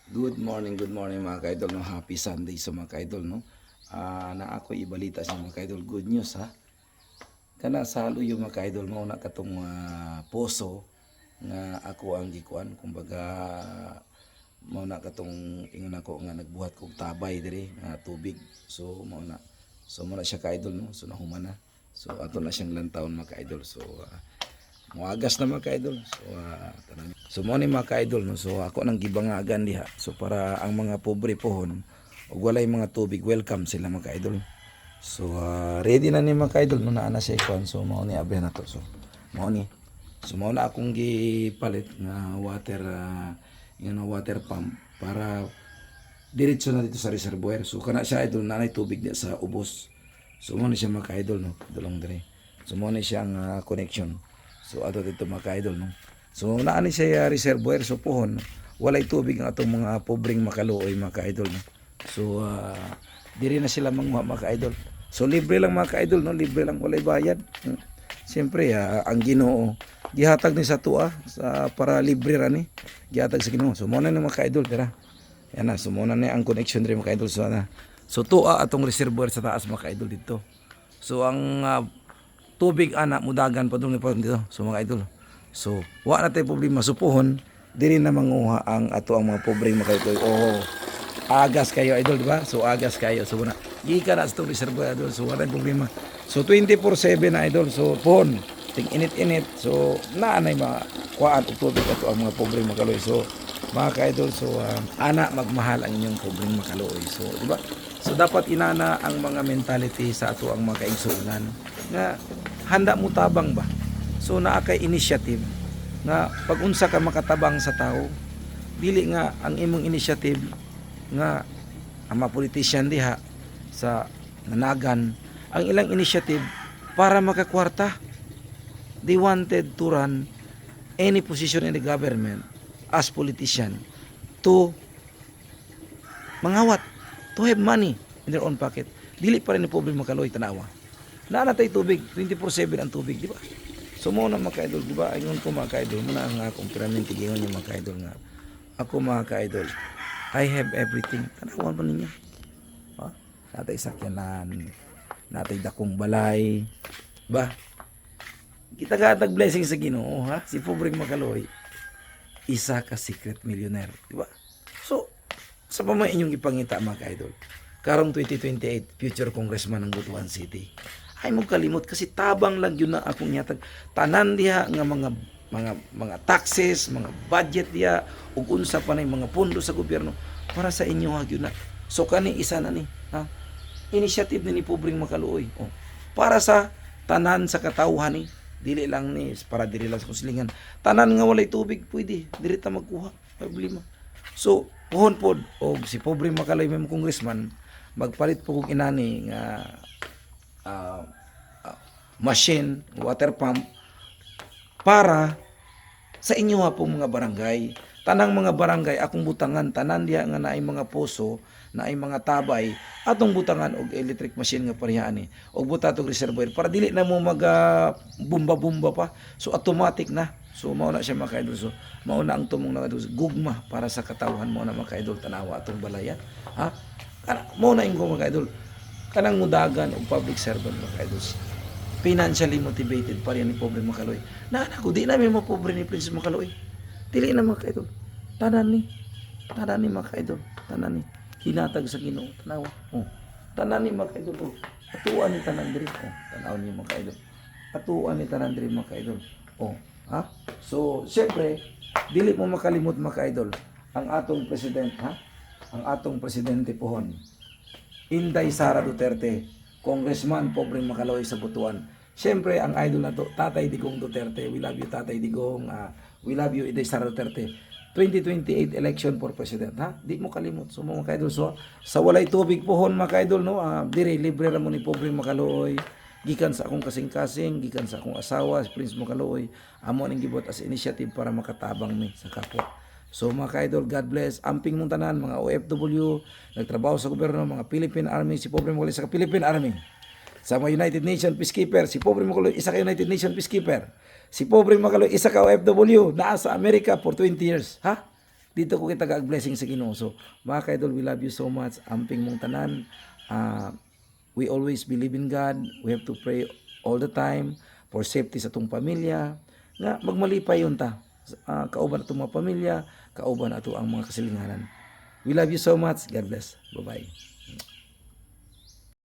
Good morning mga kaidol, no? Happy Sunday sa mga kaidol, no? Na ako ibalita sa mga kaidol, good news ha. Kana salo yung mga kaidol mo na katong poso nga ako ang gikuan, kumbaga mao na katong ingon ako nga nagbuhat kog tabay diri nga tubig. So mao na. So mao na siya kaidol, no? So nahuman na. So ato na siyang lantawon mga kaidol. So muagas na mga ka-idol. So, so mo ni mga ka-idol, no? So ako nang gibangagan diha. So para ang mga pobre pohon ug walay mga tubig, welcome sila mga ka-idol. So ready na ni mga ka-idol no, naa na siya ikuan. So mao ni abya na to. So mao ni. So mao na akong gipalit nga water water pump para diretso na dito sa reservoir. So kana siya idol nanay tubig diya sa ubos. So mo ni siya mga ka-idol, no, dulong dire. So mo ni siya ang connection. So ato dito mga ka-idol, no. So naani siya reservoir so pohon walay tubig ang atong mga pobreng makaluoy mga ka-idol, no. So diri na sila mga ka-idol. So libre lang mga ka-idol, no, libre lang walay bayad. Siyempre ang Ginoo gihatag ni sa tuwa sa para libre ra ni. Gihatag sa Ginoo. So mo na mga ka-idol tara. Yan na, so muna na ang connection rin mga ka-idol. So tuwa atong reservoir sa taas mga ka-idol dito. So ang tubig anak mudagan pa dito so mga idol. So wa na tay problema supuhon diri na manguha ang ato ang mga pobreng makaitoy. Agas kayo idol, di ba? So agas kayo. So na gikan na sa reservoir idol. So wala problema. So 24/7 na idol. So pohon ting init-init. So naanay mga kuan og tubig ato ang mga pobreng makaloy. So mga ka-idol, so ana magmahal ang inyong pobreng makaloy. So di ba? So dapat inana ang mga mentality sa ato ang mga kaigsuonan nga handa mo tabang ba. So naa kay initiative nga pag unsa ka makatabang sa tao, dili nga ang imong initiative nga ang mga politician diha sa nanagan ang ilang initiative para makakwarta. They wanted to run any position in the government as politician to mangawat, to have money in their own pocket. Dili pa rin ni pobre makaloy tanawa. Naanatay tubig, 24/7 ang tubig, di ba? So mo na mga ka-idol, di ba? Ayun ko mga ka-idol, muna ang akong piramintigingon yung mga ka-idol nga. Ako mga ka-idol, I have everything. Tanawan pa ninyo. Ha? Natay sakyanan, natay dakong balay, ba? Kita gatag blessing sa Ginoo, ha? Si pobreng makaloy, isa ka secret millionaire, di ba? So, sa pamay inyong ipangita mga ka-idol, karong 2028 future congressman ng Butuan City. Ay mo kalimot kasi tabang lang yun na akong nyatag tanan diha nga mga taxes, mga budget diha ug unsa pa nay mga pondo sa gobyerno para sa inyo ha gyud na. So kani isa na ni, ha? Initiative ni pobreng makaluoy. Oh. Para sa tanan sa katawhan ni, dili lang ni para dili lang sa kuslingan. Tanan nga walay tubig pwede diri ta magkuha, problema. So pohon pod og si pobreng makaloy may congressman magpalit po kong inani nga machine, water pump para sa inyo ha pong mga barangay. Tanang mga barangay akong butangan tanan diha nga naay mga poso, naay mga tabay atong butangan og electric machine nga parehaan ni og buta tog reservoir para dili na mo mag bumba-bumba pa. So automatic na. So mao na siya mga ka-idol. So mao na ang tumong na gugma para sa katawhan mo na mga ka-idol tanawa atong balaya. Ha? Kana mao na ingo mga ka-idol. Kanang mudagan og public servant mga ka-idol. Financially motivated pa rin ni pobre makaloy. Na ako di na may mo pobre ni Prince Makaloy. Dili na mga ka-idol. Tanan ni mga ka-idol. Tanan ni hinatag sa Ginoo tanawa. Oh. Tanan ni mga ka-idol. Oh. Atuan ni tanan diri. Oh. Tanaw ni mga ka-idol. Atuan ni tanan diri mga ka-idol. Oh, ha? So, syempre, dili mo makalimot mga ka-idol ang atong president, ha? Ang atong presidente pohon. Inday Sara Duterte, Congressman pobreng makaloy sa Butuan. Siyempre, ang idol na to, Tatay Digong Duterte. We love you, Tatay Digong. We love you, Inday Sara Duterte. 2028 election for president, ha? Di mo kalimot. So, mga ka-idol, so, sa walay tubig pohon, mga ka-idol, no? Dire, libre ra mo ni pobreng makaloy. Gikan sa akong kasing-kasing, gikan sa akong asawa, si Prince Makaloy. Amo ning gibot as initiative para makatabang mi sa kapwa. So mga ka-idol, God bless. Amping mong tanan, mga OFW, nagtrabaho sa gobyerno, mga Philippine Army, si Pobre Makaloy sa Philippine Army. Sa mga United Nations Peacekeeper, si Pobre Makaloy, isa ka United Nations Peacekeeper. Si Pobre Makaloy, isa ka OFW, naa sa Amerika for 20 years. Ha? dito ko kita blessing sa Ginoo. So mga ka-idol, we love you so much. Amping mong tanan. We always believe in God. We have to pray all the time for safety sa tong pamilya. Nga magmalipay yun ta. Kauban atong mga pamilya, kauban ato ang mga kasilinganan. We love you so much. God bless. Bye-bye.